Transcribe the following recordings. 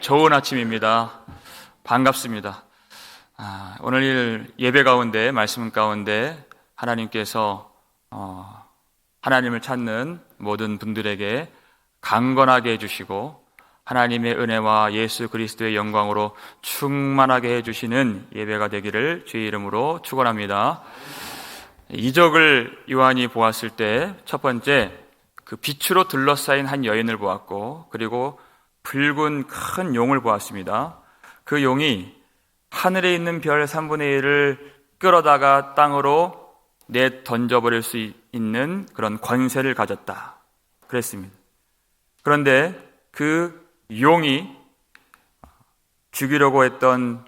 좋은 아침입니다. 반갑습니다. 오늘 예배 가운데, 말씀 가운데 하나님께서 하나님을 찾는 모든 분들에게 강건하게 해주시고 하나님의 은혜와 예수 그리스도의 영광으로 충만하게 해주시는 예배가 되기를 주의 이름으로 축원합니다. 이적을 요한이 보았을 때 첫 번째, 그 빛으로 둘러싸인 한 여인을 보았고, 그리고 붉은 큰 용을 보았습니다. 그 용이 하늘에 있는 별 3분의 1을 끌어다가 땅으로 던져버릴 수 있는 그런 권세를 가졌다 그랬습니다. 그런데 그 용이 죽이려고 했던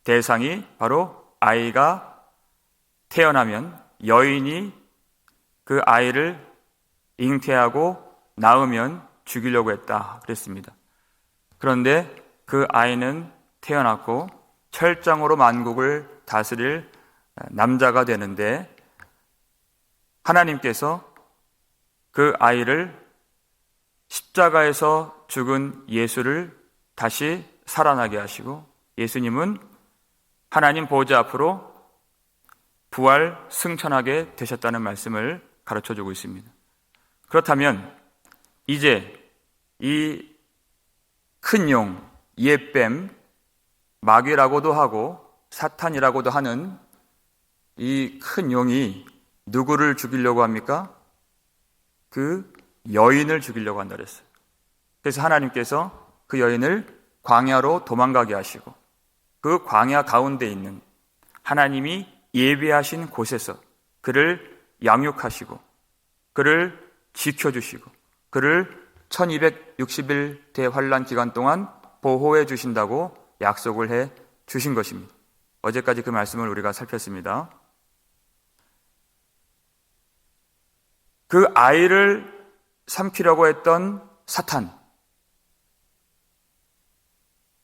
대상이 바로 아이가 태어나면 여인이 그 아이를 잉태하고 낳으면 죽이려고 했다 그랬습니다. 그런데 그 아이는 태어났고 철장으로 만국을 다스릴 남자가 되는데, 하나님께서 그 아이를 십자가에서 죽은 예수를 다시 살아나게 하시고, 예수님은 하나님 보좌 앞으로 부활 승천하게 되셨다는 말씀을 가르쳐주고 있습니다. 그렇다면 이제 이 큰 용, 옛뱀, 마귀라고도 하고 사탄이라고도 하는 이 큰 용이 누구를 죽이려고 합니까? 그 여인을 죽이려고 한다 그랬어요. 그래서 하나님께서 그 여인을 광야로 도망가게 하시고, 그 광야 가운데 있는 하나님이 예비하신 곳에서 그를 양육하시고 그를 지켜주시고 그를 1260일 대환란 기간 동안 보호해 주신다고 약속을 해 주신 것입니다. 어제까지 그 말씀을 우리가 살폈습니다. 그 아이를 삼키려고 했던 사탄,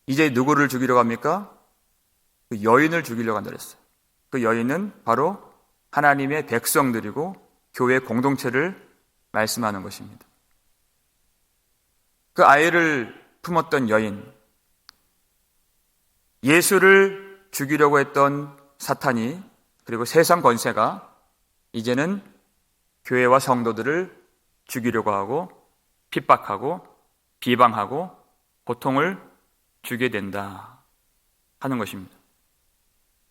이제 누구를 죽이려고 합니까? 그 여인을 죽이려고 한다 그랬어요. 그 여인은 바로 하나님의 백성들이고 교회 공동체를 말씀하는 것입니다. 그 아이를 품었던 여인, 예수를 죽이려고 했던 사탄이, 그리고 세상 권세가 이제는 교회와 성도들을 죽이려고 하고 핍박하고 비방하고 고통을 주게 된다 하는 것입니다.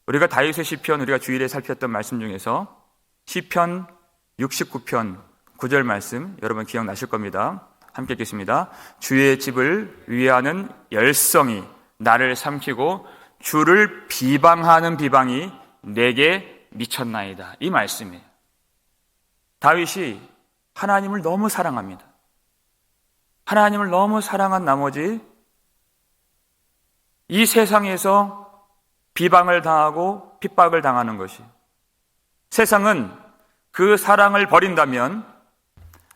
우리가 다윗의 시편, 우리가 주일에 살폈던 말씀 중에서 시편 69편 9절 말씀 여러분 기억나실 겁니다. 함께 읽겠습니다. 주의 집을 위하는 열성이 나를 삼키고 주를 비방하는 비방이 내게 미쳤나이다. 이 말씀이에요. 다윗이 하나님을 너무 사랑합니다. 하나님을 너무 사랑한 나머지 이 세상에서 비방을 당하고 핍박을 당하는 것이, 세상은 그 사랑을 버린다면,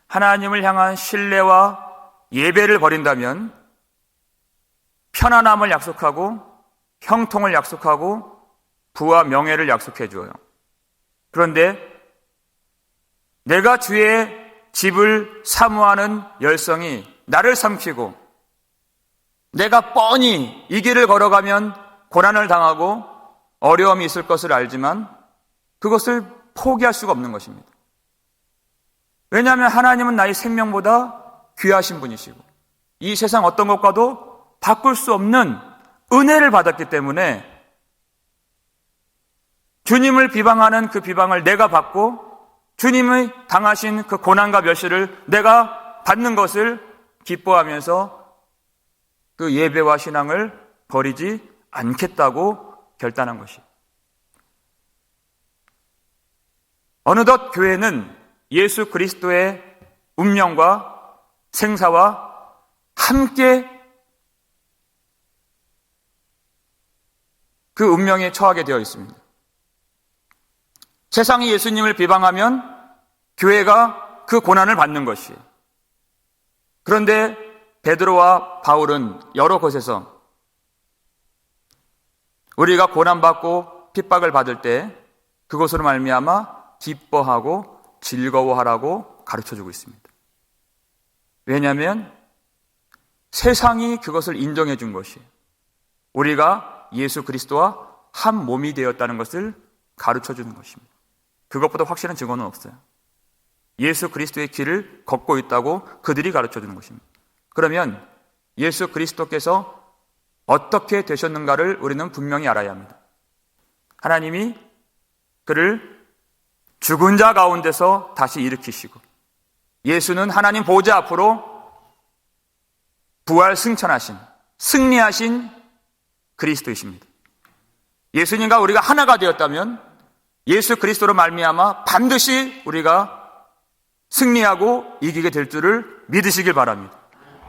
하나님을 향한 신뢰와 예배를 버린다면 편안함을 약속하고 형통을 약속하고 부와 명예를 약속해 줘요. 그런데 내가 주의 집을 사모하는 열성이 나를 삼키고 내가 뻔히 이 길을 걸어가면 고난을 당하고 어려움이 있을 것을 알지만 그것을 포기할 수가 없는 것입니다. 왜냐하면 하나님은 나의 생명보다 귀하신 분이시고 이 세상 어떤 것과도 바꿀 수 없는 은혜를 받았기 때문에 주님을 비방하는 그 비방을 내가 받고 주님의 당하신 그 고난과 멸시를 내가 받는 것을 기뻐하면서 그 예배와 신앙을 버리지 않겠다고 결단한 것이에요. 어느덧 교회는 예수 그리스도의 운명과 생사와 함께 그 운명에 처하게 되어 있습니다. 세상이 예수님을 비방하면 교회가 그 고난을 받는 것이에요. 그런데 베드로와 바울은 여러 곳에서 우리가 고난받고 핍박을 받을 때 그것으로 말미암아 기뻐하고 즐거워하라고 가르쳐주고 있습니다. 왜냐하면 세상이 그것을 인정해 준 것이에요. 우리가 예수 그리스도와 한 몸이 되었다는 것을 가르쳐 주는 것입니다. 그것보다 확실한 증거는 없어요. 예수 그리스도의 길을 걷고 있다고 그들이 가르쳐 주는 것입니다. 그러면 예수 그리스도께서 어떻게 되셨는가를 우리는 분명히 알아야 합니다. 하나님이 그를 죽은 자 가운데서 다시 일으키시고, 예수는 하나님 보좌 앞으로 부활 승천하신, 승리하신 그리스도이십니다. 예수님과 우리가 하나가 되었다면 예수 그리스도로 말미암아 반드시 우리가 승리하고 이기게 될 줄을 믿으시길 바랍니다.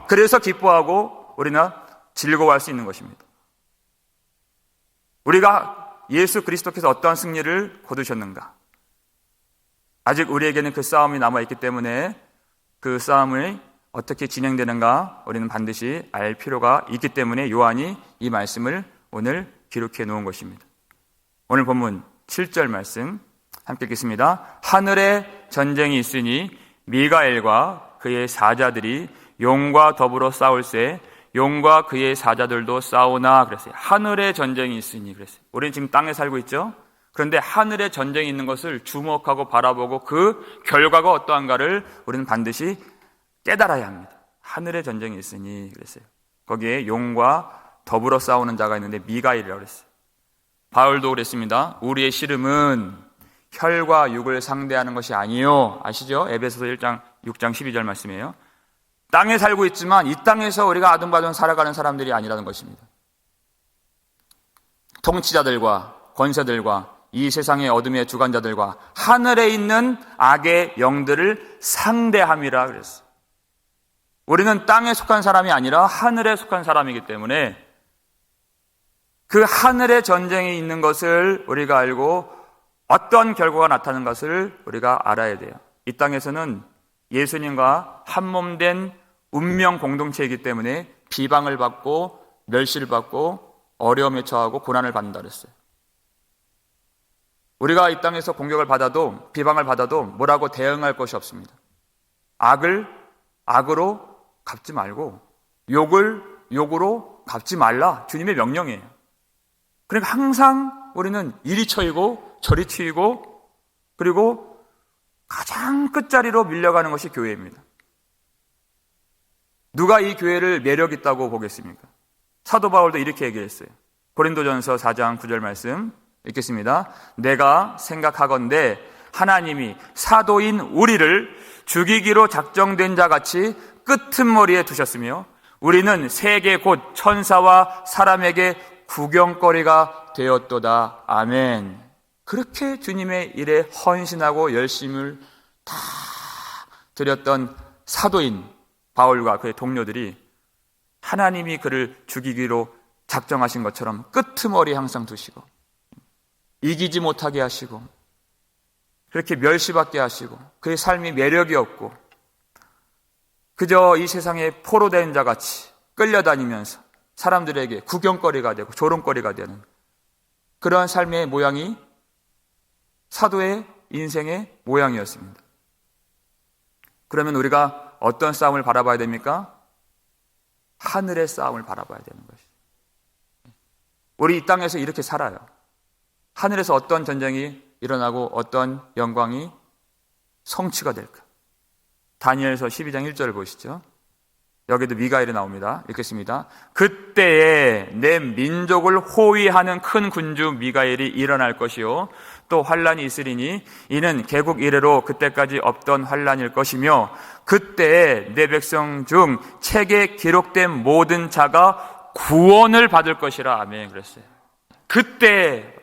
그래서 기뻐하고 우리는 즐거워할 수 있는 것입니다. 우리가 예수 그리스도께서 어떤 승리를 거두셨는가? 아직 우리에게는 그 싸움이 남아있기 때문에 그 싸움이 어떻게 진행되는가 우리는 반드시 알 필요가 있기 때문에 요한이 이 말씀을 오늘 기록해 놓은 것입니다. 오늘 본문 7절 말씀 함께 읽겠습니다. 하늘에 전쟁이 있으니 미가엘과 그의 사자들이 용과 더불어 싸울세 용과 그의 사자들도 싸우나 그랬어요. 하늘에 전쟁이 있으니 그랬어요. 우리는 지금 땅에 살고 있죠. 그런데 하늘에 전쟁이 있는 것을 주목하고 바라보고 그 결과가 어떠한가를 우리는 반드시 깨달아야 합니다. 하늘에 전쟁이 있으니 그랬어요. 거기에 용과 더불어 싸우는 자가 있는데 미가엘이라고 그랬어요. 바울도 그랬습니다. 우리의 씨름은 혈과 육을 상대하는 것이 아니요. 아시죠? 에베소서 1장 6장 12절 말씀이에요. 땅에 살고 있지만 이 땅에서 우리가 아둥바둥 살아가는 사람들이 아니라는 것입니다. 통치자들과 권세들과 이 세상의 어둠의 주관자들과 하늘에 있는 악의 영들을 상대함이라 그랬어요. 우리는 땅에 속한 사람이 아니라 하늘에 속한 사람이기 때문에 그 하늘의 전쟁이 있는 것을 우리가 알고 어떤 결과가 나타나는 것을 우리가 알아야 돼요. 이 땅에서는 예수님과 한몸된 운명 공동체이기 때문에 비방을 받고 멸시를 받고 어려움에 처하고 고난을 받는다 그랬어요. 우리가 이 땅에서 공격을 받아도 비방을 받아도 뭐라고 대응할 것이 없습니다. 악을 악으로 갚지 말고 욕을 욕으로 갚지 말라. 주님의 명령이에요. 그러니까 항상 우리는 이리 쳐이고 저리 튀고 그리고 가장 끝자리로 밀려가는 것이 교회입니다. 누가 이 교회를 매력 있다고 보겠습니까? 사도 바울도 이렇게 얘기했어요. 고린도전서 4장 9절 말씀 읽겠습니다. 내가 생각하건대 하나님이 사도인 우리를 죽이기로 작정된 자 같이 끄트머리에 두셨으며 우리는 세계 곧 천사와 사람에게 구경거리가 되었도다. 아멘. 그렇게 주님의 일에 헌신하고 열심을 다 드렸던 사도인 바울과 그의 동료들이 하나님이 그를 죽이기로 작정하신 것처럼 끄트머리 항상 두시고 이기지 못하게 하시고 그렇게 멸시받게 하시고 그의 삶이 매력이 없고 그저 이 세상에 포로된 자같이 끌려다니면서 사람들에게 구경거리가 되고 조롱거리가 되는 그러한 삶의 모양이 사도의 인생의 모양이었습니다. 그러면 우리가 어떤 싸움을 바라봐야 됩니까? 하늘의 싸움을 바라봐야 되는 것이죠. 우리 이 땅에서 이렇게 살아요. 하늘에서 어떤 전쟁이 일어나고 어떤 영광이 성취가 될까? 다니엘서 12장 1절을 보시죠. 여기도 미가엘이 나옵니다. 읽겠습니다. 그때에 내 민족을 호위하는 큰 군주 미가엘이 일어날 것이요 또 환란이 있으리니 이는 개국 이래로 그때까지 없던 환란일 것이며 그때에 내 백성 중 책에 기록된 모든 자가 구원을 받을 것이라. 아멘. 그랬어요. 그때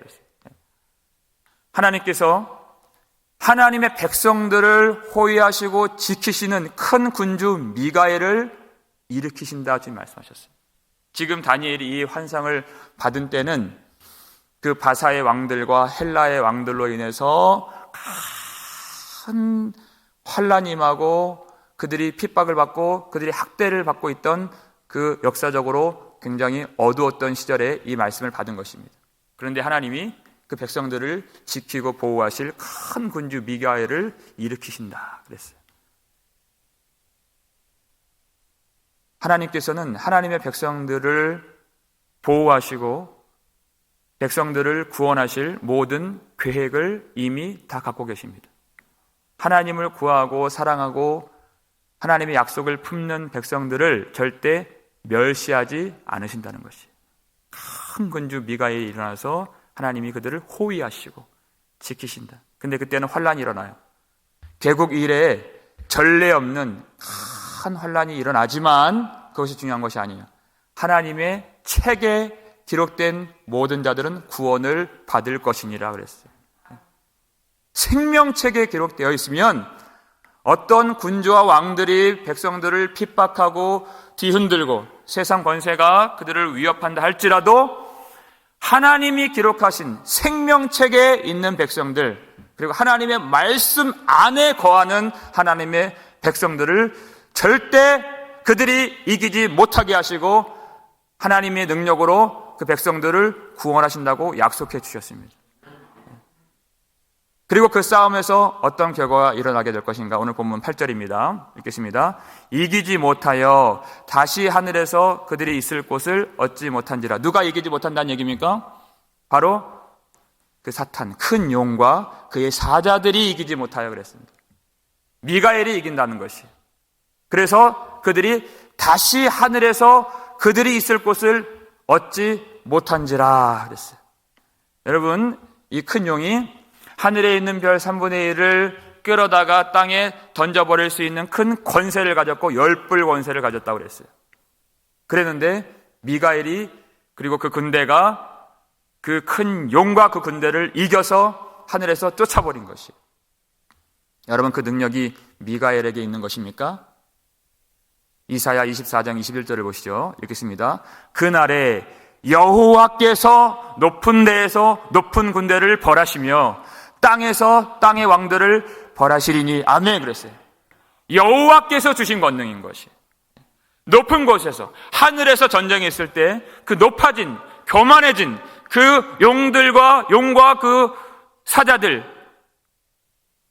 하나님께서 하나님의 백성들을 호위하시고 지키시는 큰 군주 미가엘을 일으키신다 주님 말씀하셨어요. 지금 다니엘이 이 환상을 받은 때는 그 바사의 왕들과 헬라의 왕들로 인해서 큰 환란이 임하고 그들이 핍박을 받고 그들이 학대를 받고 있던 그 역사적으로 굉장히 어두웠던 시절에 이 말씀을 받은 것입니다. 그런데 하나님이 그 백성들을 지키고 보호하실 큰 군주 미가엘을 일으키신다 그랬어요. 하나님께서는 하나님의 백성들을 보호하시고 백성들을 구원하실 모든 계획을 이미 다 갖고 계십니다. 하나님을 구하고 사랑하고 하나님의 약속을 품는 백성들을 절대 멸시하지 않으신다는 것이, 큰 군주 미가엘이 일어나서 하나님이 그들을 호위하시고 지키신다. 근데 그때는 환란이 일어나요. 개국 이래에 전례 없는 큰 환란이 일어나지만 그것이 중요한 것이 아니에요. 하나님의 책에 기록된 모든 자들은 구원을 받을 것이니라 그랬어요. 생명책에 기록되어 있으면 어떤 군주와 왕들이 백성들을 핍박하고 뒤흔들고 세상 권세가 그들을 위협한다 할지라도 하나님이 기록하신 생명책에 있는 백성들, 그리고 하나님의 말씀 안에 거하는 하나님의 백성들을 절대 그들이 이기지 못하게 하시고 하나님의 능력으로 그 백성들을 구원하신다고 약속해 주셨습니다. 그리고 그 싸움에서 어떤 결과가 일어나게 될 것인가? 오늘 본문 8절입니다. 읽겠습니다. 이기지 못하여 다시 하늘에서 그들이 있을 곳을 얻지 못한지라. 누가 이기지 못한다는 얘기입니까? 바로 그 사탄, 큰 용과 그의 사자들이 이기지 못하여 그랬습니다. 미가엘이 이긴다는 것이. 그래서 그들이 다시 하늘에서 그들이 있을 곳을 얻지 못한지라 그랬어요. 여러분, 이 큰 용이 하늘에 있는 별 3분의 1을 끌어다가 땅에 던져버릴 수 있는 큰 권세를 가졌고 10뿔 권세를 가졌다고 그랬어요. 그랬는데 미가엘이, 그리고 그 군대가 그 큰 용과 그 군대를 이겨서 하늘에서 쫓아버린 것이에요. 여러분, 그 능력이 미가엘에게 있는 것입니까? 이사야 24장 21절을 보시죠. 읽겠습니다. 그날에 여호와께서 높은 데에서 높은 군대를 벌하시며 땅에서 땅의 왕들을 벌하시리니. 아멘. 그랬어요. 여호와께서 주신 권능인 것이, 높은 곳에서 하늘에서 전쟁이 있을 때 그 높아진, 교만해진 그 용과 그 사자들,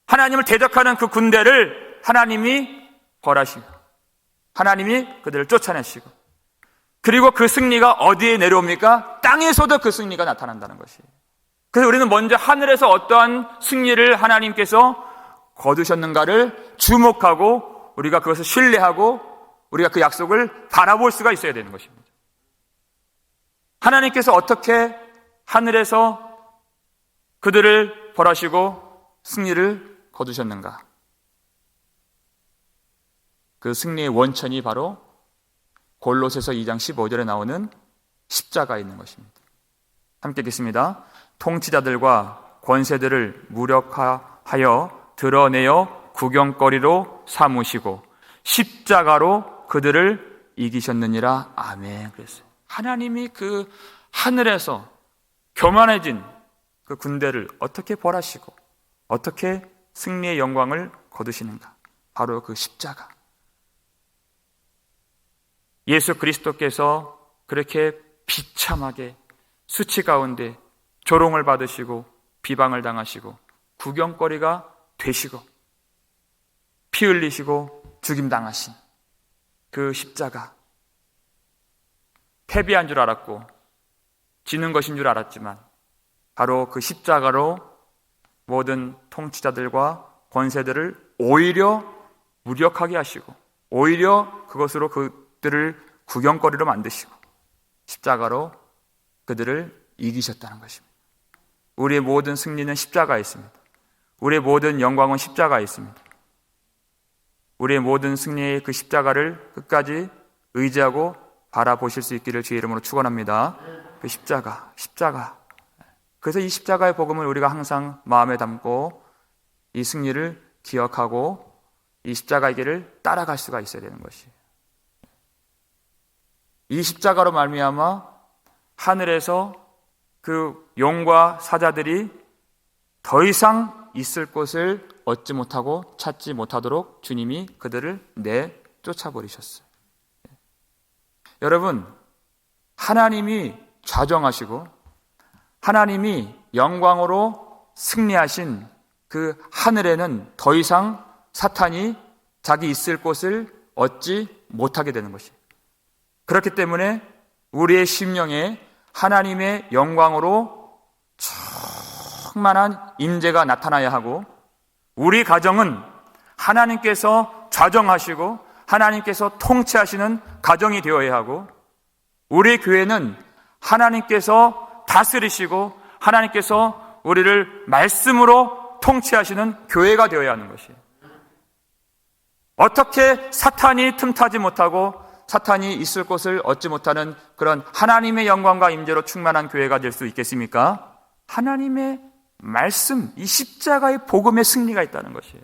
하나님을 대적하는 그 군대를 하나님이 벌하시고 하나님이 그들을 쫓아내시고, 그리고 그 승리가 어디에 내려옵니까? 땅에서도 그 승리가 나타난다는 것이에요. 그래서 우리는 먼저 하늘에서 어떠한 승리를 하나님께서 거두셨는가를 주목하고 우리가 그것을 신뢰하고 우리가 그 약속을 바라볼 수가 있어야 되는 것입니다. 하나님께서 어떻게 하늘에서 그들을 벌하시고 승리를 거두셨는가? 그 승리의 원천이 바로 골로새서 2장 15절에 나오는 십자가에 있는 것입니다. 함께 읽겠습니다. 통치자들과 권세들을 무력하여 드러내어 구경거리로 삼으시고 십자가로 그들을 이기셨느니라. 아멘. 그랬어요. 하나님이 그 하늘에서 교만해진 그 군대를 어떻게 벌하시고 어떻게 승리의 영광을 거두시는가? 바로 그 십자가. 예수 그리스도께서 그렇게 비참하게 수치 가운데 조롱을 받으시고 비방을 당하시고 구경거리가 되시고 피 흘리시고 죽임당하신 그 십자가, 패배한 줄 알았고 지는 것인 줄 알았지만 바로 그 십자가로 모든 통치자들과 권세들을 오히려 무력하게 하시고 오히려 그것으로 그들을 구경거리로 만드시고 십자가로 그들을 이기셨다는 것입니다. 우리의 모든 승리는 십자가에 있습니다. 우리의 모든 영광은 십자가에 있습니다. 우리의 모든 승리의 그 십자가를 끝까지 의지하고 바라보실 수 있기를 주의 이름으로 축원합니다. 그 십자가. 그래서 이 십자가의 복음을 우리가 항상 마음에 담고 이 승리를 기억하고 이 십자가의 길을 따라갈 수가 있어야 되는 것이에요. 이 십자가로 말미암아 하늘에서 그 용과 사자들이 더 이상 있을 곳을 얻지 못하고 찾지 못하도록 주님이 그들을 내쫓아버리셨어요. 여러분, 하나님이 좌정하시고 하나님이 영광으로 승리하신 그 하늘에는 더 이상 사탄이 자기 있을 곳을 얻지 못하게 되는 것이에요. 그렇기 때문에 우리의 심령에 하나님의 영광으로 충만한 임재가 나타나야 하고, 우리 가정은 하나님께서 좌정하시고 하나님께서 통치하시는 가정이 되어야 하고, 우리 교회는 하나님께서 다스리시고 하나님께서 우리를 말씀으로 통치하시는 교회가 되어야 하는 것이에요. 어떻게 사탄이 틈타지 못하고 사탄이 있을 곳을 얻지 못하는 그런 하나님의 영광과 임재로 충만한 교회가 될 수 있겠습니까? 하나님의 말씀, 이 십자가의 복음의 승리가 있다는 것이에요.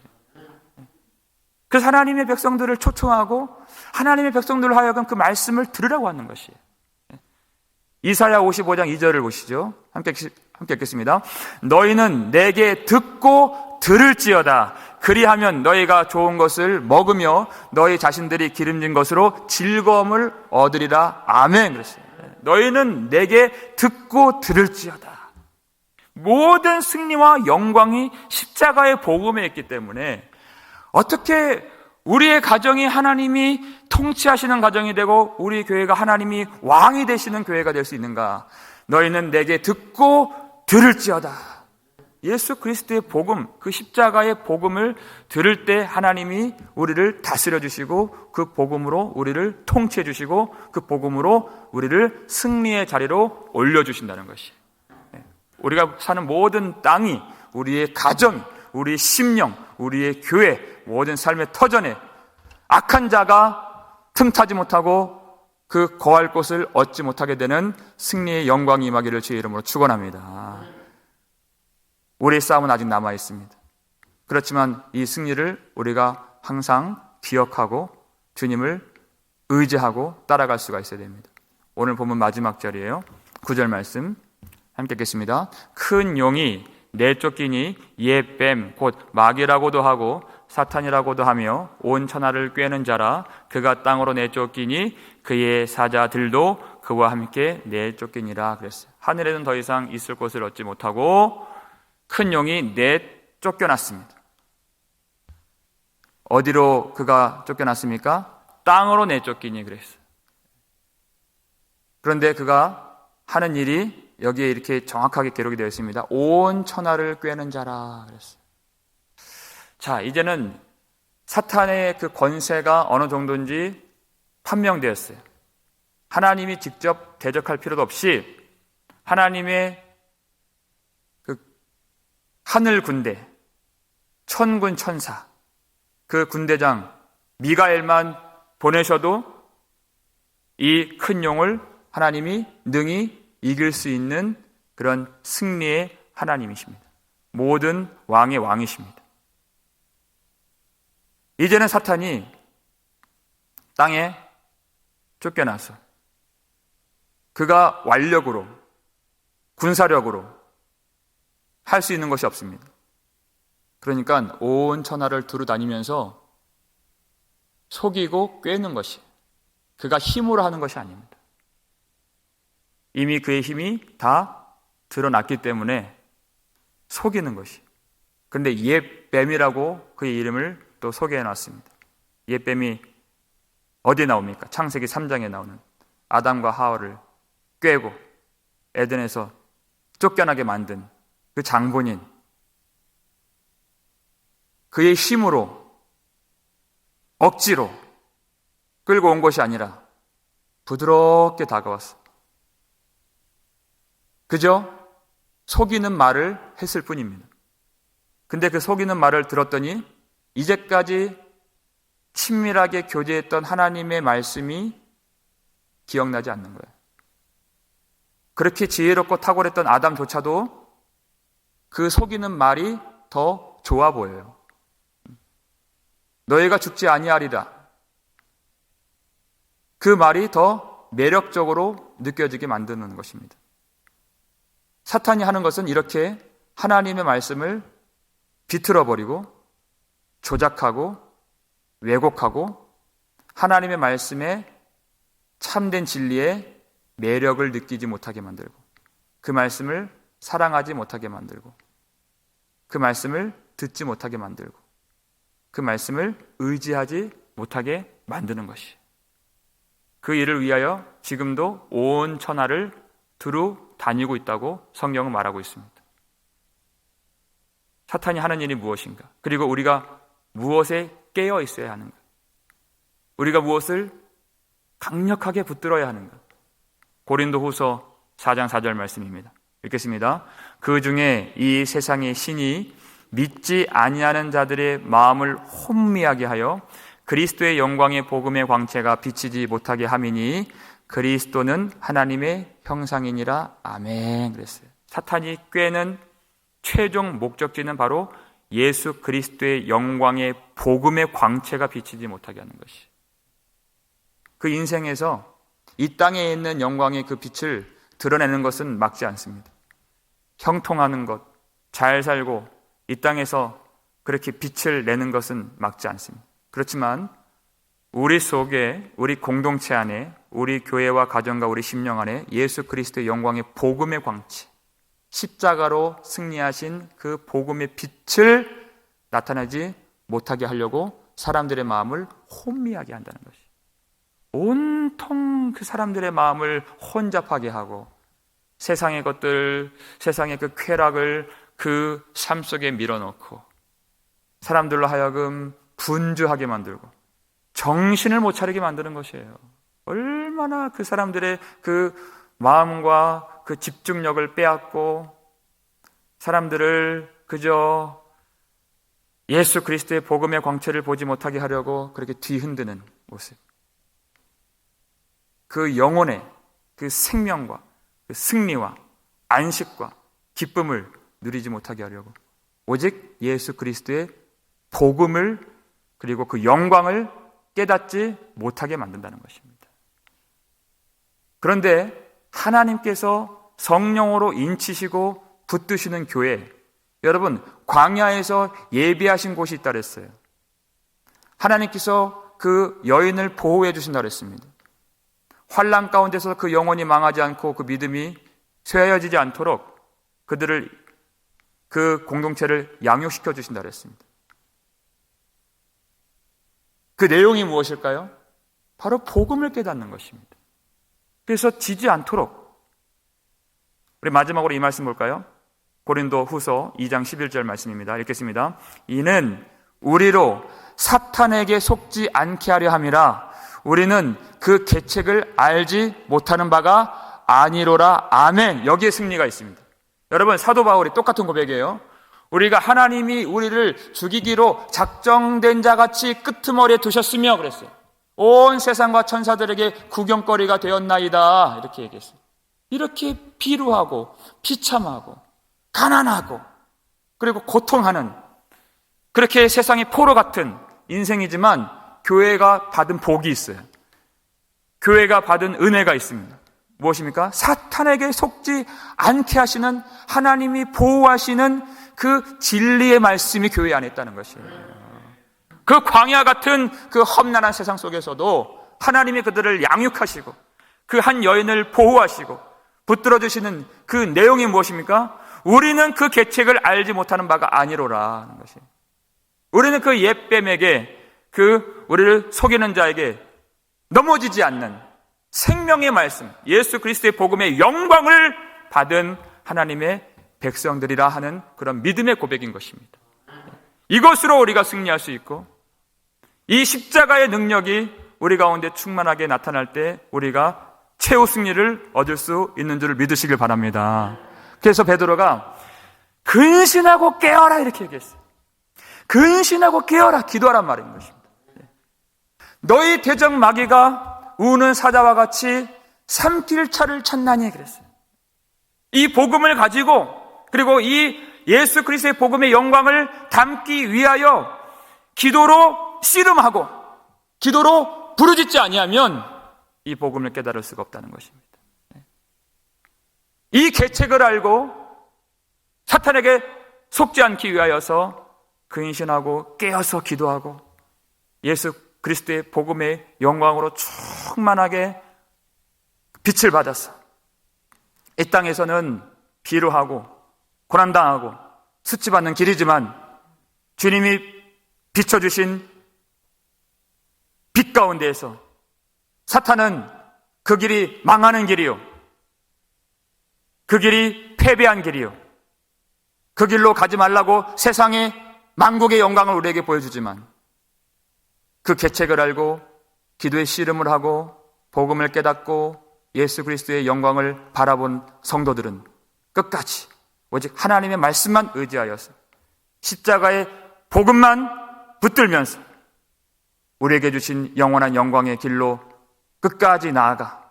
그래서 하나님의 백성들을 초청하고 하나님의 백성들로 하여금 그 말씀을 들으라고 하는 것이에요. 이사야 55장 2절을 보시죠. 함께 읽겠습니다. 너희는 내게 듣고 들을지어다. 그리하면 너희가 좋은 것을 먹으며 너희 자신들이 기름진 것으로 즐거움을 얻으리라. 아멘. 그랬어요. 너희는 내게 듣고 들을지어다. 모든 승리와 영광이 십자가의 복음에 있기 때문에 어떻게 우리의 가정이 하나님이 통치하시는 가정이 되고 우리 교회가 하나님이 왕이 되시는 교회가 될 수 있는가? 너희는 내게 듣고 들을지어다. 예수 그리스도의 복음, 그 십자가의 복음을 들을 때 하나님이 우리를 다스려 주시고 그 복음으로 우리를 통치해 주시고 그 복음으로 우리를 승리의 자리로 올려주신다는 것이에요. 우리가 사는 모든 땅이, 우리의 가정이, 우리의 심령, 우리의 교회, 모든 삶의 터전에 악한 자가 틈타지 못하고 그 거할 곳을 얻지 못하게 되는 승리의 영광이 임하기를 주의 이름으로 축원합니다. 우리의 싸움은 아직 남아 있습니다. 그렇지만 이 승리를 우리가 항상 기억하고 주님을 의지하고 따라갈 수가 있어야 됩니다. 오늘 본문 마지막 절이에요. 9절 말씀 함께 읽겠습니다. 큰 용이 내쫓기니 옛 뱀 곧 마귀라고도 하고 사탄이라고도 하며 온 천하를 꿰는 자라. 그가 땅으로 내쫓기니 그의 사자들도 그와 함께 내쫓기니라 그랬어요. 하늘에는 더 이상 있을 곳을 얻지 못하고 큰 용이 내쫓겨났습니다. 어디로 그가 쫓겨났습니까? 땅으로 내쫓기니 그랬어요. 그런데 그가 하는 일이 여기에 이렇게 정확하게 기록이 되어 있습니다. 온 천하를 꿰는 자라 그랬어요. 자, 이제는 사탄의 그 권세가 어느 정도인지 판명되었어요. 하나님이 직접 대적할 필요도 없이 하나님의 그 하늘 군대, 천군 천사, 그 군대장 미가엘만 보내셔도 이 큰 용을 하나님이 능히 이길 수 있는 그런 승리의 하나님이십니다. 모든 왕의 왕이십니다. 이제는 사탄이 땅에 쫓겨나서 그가 완력으로, 군사력으로 할 수 있는 것이 없습니다. 그러니까 온 천하를 두루 다니면서 속이고 꿰는 것이, 그가 힘으로 하는 것이 아닙니다. 이미 그의 힘이 다 드러났기 때문에 속이는 것이. 그런데 옛 뱀이라고 그의 이름을 또 소개해놨습니다. 옛 뱀이 어디에 나옵니까? 창세기 3장에 나오는 아담과 하와를 꿰고 에덴에서 쫓겨나게 만든 그 장본인, 그의 힘으로 억지로 끌고 온 것이 아니라 부드럽게 다가왔어. 그저 속이는 말을 했을 뿐입니다. 근데 그 속이는 말을 들었더니 이제까지 친밀하게 교제했던 하나님의 말씀이 기억나지 않는 거예요. 그렇게 지혜롭고 탁월했던 아담조차도 그 속이는 말이 더 좋아 보여요. 너희가 죽지 아니하리라. 그 말이 더 매력적으로 느껴지게 만드는 것입니다. 사탄이 하는 것은 이렇게 하나님의 말씀을 비틀어버리고 조작하고 왜곡하고 하나님의 말씀에 참된 진리의 매력을 느끼지 못하게 만들고 그 말씀을 사랑하지 못하게 만들고 그 말씀을 듣지 못하게 만들고 그 말씀을 의지하지 못하게 만드는 것이. 그 일을 위하여 지금도 온 천하를 두루 다니고 있다고 성경은 말하고 있습니다. 사탄이 하는 일이 무엇인가? 그리고 우리가 무엇에 깨어 있어야 하는가? 우리가 무엇을 강력하게 붙들어야 하는가? 고린도후서 4장 4절 말씀입니다. 읽겠습니다. 그 중에 이 세상의 신이 믿지 아니하는 자들의 마음을 혼미하게 하여 그리스도의 영광의 복음의 광채가 비치지 못하게 함이니 그리스도는 하나님의 형상이니라. 아멘. 그랬어요. 사탄이 꾀는 최종 목적지는 바로 예수 그리스도의 영광의 복음의 광채가 비치지 못하게 하는 것이. 그 인생에서 이 땅에 있는 영광의 그 빛을 드러내는 것은 막지 않습니다. 형통하는 것, 잘 살고 이 땅에서 그렇게 빛을 내는 것은 막지 않습니다. 그렇지만 우리 속에, 우리 공동체 안에, 우리 교회와 가정과 우리 심령 안에 예수 그리스도의 영광의 복음의 광채, 십자가로 승리하신 그 복음의 빛을 나타나지 못하게 하려고 사람들의 마음을 혼미하게 한다는 것이. 온통 그 사람들의 마음을 혼잡하게 하고 세상의 것들, 세상의 그 쾌락을 그 삶 속에 밀어넣고 사람들로 하여금 분주하게 만들고 정신을 못 차리게 만드는 것이에요. 얼마나 그 사람들의 그 마음과 그 집중력을 빼앗고 사람들을 그저 예수 그리스도의 복음의 광채를 보지 못하게 하려고 그렇게 뒤흔드는 모습. 그 영혼의 그 생명과 그 승리와 안식과 기쁨을 누리지 못하게 하려고 오직 예수 그리스도의 복음을 그리고 그 영광을 깨닫지 못하게 만든다는 것입니다. 그런데 하나님께서 성령으로 인치시고 붙드시는 교회, 여러분 광야에서 예비하신 곳이 있다 그랬어요. 하나님께서 그 여인을 보호해 주신다 그랬습니다. 환난 가운데서 그 영혼이 망하지 않고 그 믿음이 쇠하여지지 않도록 그들을 그 공동체를 양육시켜 주신다 그랬습니다. 그 내용이 무엇일까요? 바로 복음을 깨닫는 것입니다. 그래서 지지 않도록. 우리 마지막으로 이 말씀 볼까요? 고린도 후서 2장 11절 말씀입니다. 읽겠습니다. 이는 우리로 사탄에게 속지 않게 하려 함이라. 우리는 그 계책을 알지 못하는 바가 아니로라. 아멘. 여기에 승리가 있습니다. 여러분, 사도 바울이 똑같은 고백이에요. 우리가 하나님이 우리를 죽이기로 작정된 자같이 끄트머리에 두셨으며 그랬어요. 온 세상과 천사들에게 구경거리가 되었나이다. 이렇게 얘기했어요. 이렇게 비루하고 비참하고 가난하고 그리고 고통하는 그렇게 세상의 포로 같은 인생이지만 교회가 받은 복이 있어요. 교회가 받은 은혜가 있습니다. 무엇입니까? 사탄에게 속지 않게 하시는 하나님이 보호하시는 그 진리의 말씀이 교회 안에 있다는 것이에요. 그 광야 같은 그 험난한 세상 속에서도 하나님이 그들을 양육하시고 그 한 여인을 보호하시고 붙들어 주시는 그 내용이 무엇입니까? 우리는 그 계책을 알지 못하는 바가 아니로라 하는 것이에요. 우리는 그 옛뱀에게 그 우리를 속이는 자에게 넘어지지 않는 생명의 말씀, 예수 그리스도의 복음의 영광을 받은 하나님의 백성들이라 하는 그런 믿음의 고백인 것입니다. 이것으로 우리가 승리할 수 있고 이 십자가의 능력이 우리 가운데 충만하게 나타날 때 우리가 최후 승리를 얻을 수 있는 줄을 믿으시길 바랍니다. 그래서 베드로가 근신하고 깨어라 이렇게 얘기했어요. 근신하고 깨어라, 기도하란 말인 것입니다. 너희 대적 마귀가 우는 사자와 같이 삼킬 차를 찾나니 그랬어요. 이 복음을 가지고 그리고 이 예수 그리스도의 복음의 영광을 담기 위하여 기도로 씨름하고 기도로 부르짖지 아니하면 이 복음을 깨달을 수가 없다는 것입니다. 이 계책을 알고 사탄에게 속지 않기 위하여서 근신하고 깨어서 기도하고 예수 그리스도의 복음의 영광으로 충만하게 빛을 받아서 이 땅에서는 비루하고 고난당하고 수치받는 길이지만 주님이 비춰주신 빛 가운데에서 사탄은 그 길이 망하는 길이요, 그 길이 패배한 길이요, 그 길로 가지 말라고 세상의 만국의 영광을 우리에게 보여주지만, 그 계책을 알고 기도의 씨름을 하고 복음을 깨닫고 예수 그리스도의 영광을 바라본 성도들은 끝까지 오직 하나님의 말씀만 의지하여서 십자가의 복음만 붙들면서 우리에게 주신 영원한 영광의 길로 끝까지 나아가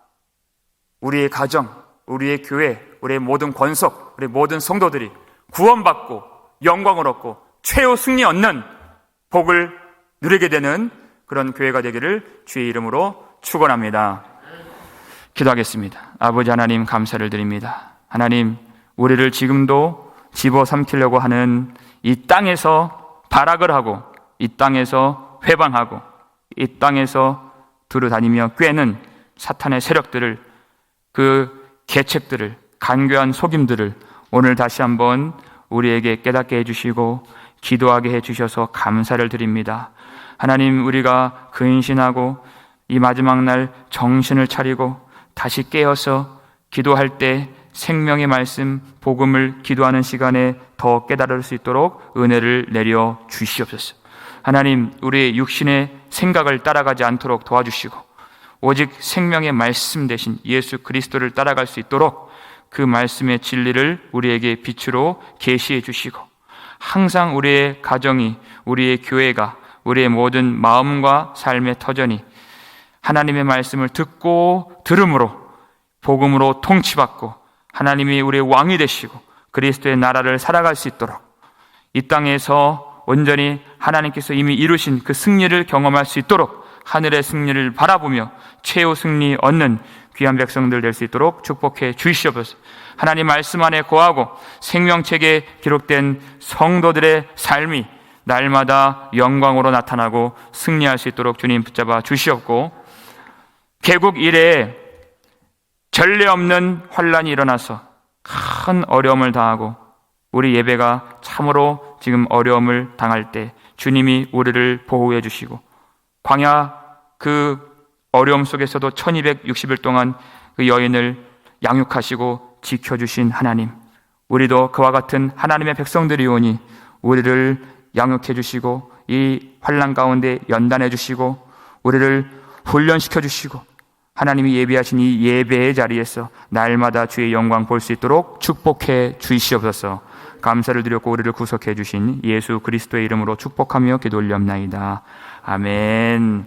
우리의 가정, 우리의 교회, 우리의 모든 권속, 우리 모든 성도들이 구원받고 영광을 얻고 최후 승리 얻는 복을 누리게 되는 그런 교회가 되기를 주의 이름으로 축원합니다. 기도하겠습니다. 아버지 하나님, 감사를 드립니다. 하나님, 우리를 지금도 집어삼키려고 하는 이 땅에서 발악을 하고, 이 땅에서 회방하고, 이 땅에서 두루다니며 꿰는 사탄의 세력들을, 그 계책들을, 간교한 속임들을 오늘 다시 한번 우리에게 깨닫게 해주시고 기도하게 해주셔서 감사를 드립니다. 하나님, 우리가 근신하고 이 마지막 날 정신을 차리고 다시 깨어서 기도할 때 생명의 말씀, 복음을 기도하는 시간에 더 깨달을 수 있도록 은혜를 내려 주시옵소서. 하나님, 우리의 육신의 생각을 따라가지 않도록 도와주시고 오직 생명의 말씀 대신 예수 그리스도를 따라갈 수 있도록 그 말씀의 진리를 우리에게 빛으로 계시해 주시고 항상 우리의 가정이, 우리의 교회가, 우리의 모든 마음과 삶의 터전이 하나님의 말씀을 듣고 들음으로 복음으로 통치받고 하나님이 우리의 왕이 되시고 그리스도의 나라를 살아갈 수 있도록 이 땅에서 온전히 하나님께서 이미 이루신 그 승리를 경험할 수 있도록 하늘의 승리를 바라보며 최후 승리 얻는 귀한 백성들 될 수 있도록 축복해 주시옵소서. 하나님 말씀 안에 거하고 생명책에 기록된 성도들의 삶이 날마다 영광으로 나타나고 승리할 수 있도록 주님 붙잡아 주시옵고, 개국 이래에 전례 없는 환란이 일어나서 큰 어려움을 당하고 우리 예배가 참으로 지금 어려움을 당할 때 주님이 우리를 보호해 주시고 광야 그 어려움 속에서도 1260일 동안 그 여인을 양육하시고 지켜주신 하나님, 우리도 그와 같은 하나님의 백성들이오니 우리를 양육해 주시고 이 환난 가운데 연단해 주시고 우리를 훈련시켜 주시고 하나님이 예비하신 이 예배의 자리에서 날마다 주의 영광 볼 수 있도록 축복해 주시옵소서. 감사를 드렸고 우리를 구속해 주신 예수 그리스도의 이름으로 축복하며 기도 올리옵나이다. 아멘.